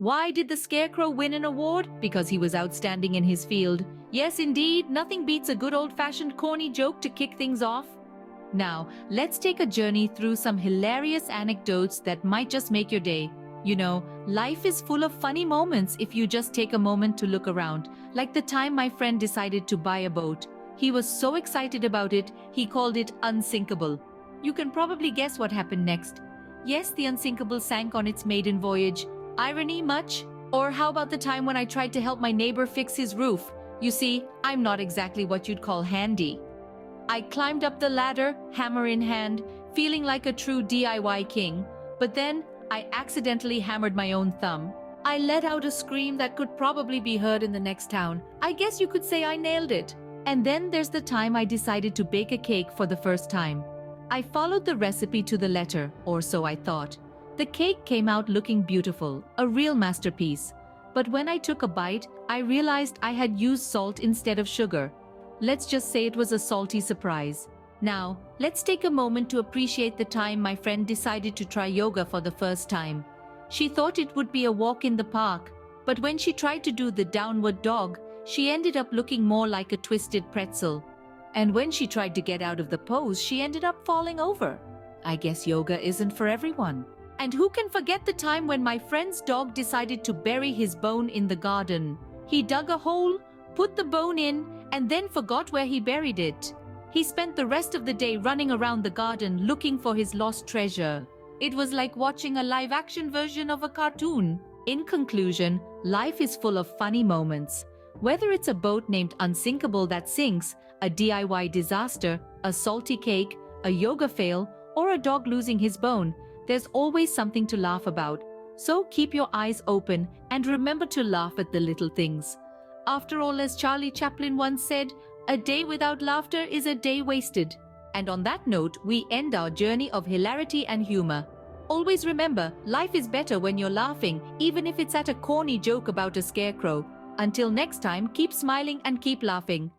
Why did the Scarecrow win an award? Because he was outstanding in his field. Yes, indeed, nothing beats a good old-fashioned corny joke to kick things off. Now, let's take a journey through some hilarious anecdotes that might just make your day. You know, life is full of funny moments if you just take a moment to look around. Like the time my friend decided to buy a boat. He was so excited about it, he called it unsinkable. You can probably guess what happened next. Yes, the unsinkable sank on its maiden voyage. Irony much? Or how about the time when I tried to help my neighbor fix his roof? You see, I'm not exactly what you'd call handy. I climbed up the ladder, hammer in hand, feeling like a true DIY king. But then, I accidentally hammered my own thumb. I let out a scream that could probably be heard in the next town. I guess you could say I nailed it. And then there's the time I decided to bake a cake for the first time. I followed the recipe to the letter, or so I thought. The cake came out looking beautiful, a real masterpiece. But when I took a bite, I realized I had used salt instead of sugar. Let's just say it was a salty surprise. Now, let's take a moment to appreciate the time my friend decided to try yoga for the first time. She thought it would be a walk in the park, but when she tried to do the downward dog, she ended up looking more like a twisted pretzel. And when she tried to get out of the pose, she ended up falling over. I guess yoga isn't for everyone. And who can forget the time when my friend's dog decided to bury his bone in the garden? He dug a hole, put the bone in, and then forgot where he buried it. He spent the rest of the day running around the garden looking for his lost treasure. It was like watching a live-action version of a cartoon. In conclusion, life is full of funny moments. Whether it's a boat named Unsinkable that sinks, a DIY disaster, a salty cake, a yoga fail, or a dog losing his bone, there's always something to laugh about. So keep your eyes open and remember to laugh at the little things. After all, as Charlie Chaplin once said, a day without laughter is a day wasted. And on that note, we end our journey of hilarity and humor. Always remember, life is better when you're laughing, even if it's at a corny joke about a scarecrow. Until next time, keep smiling and keep laughing.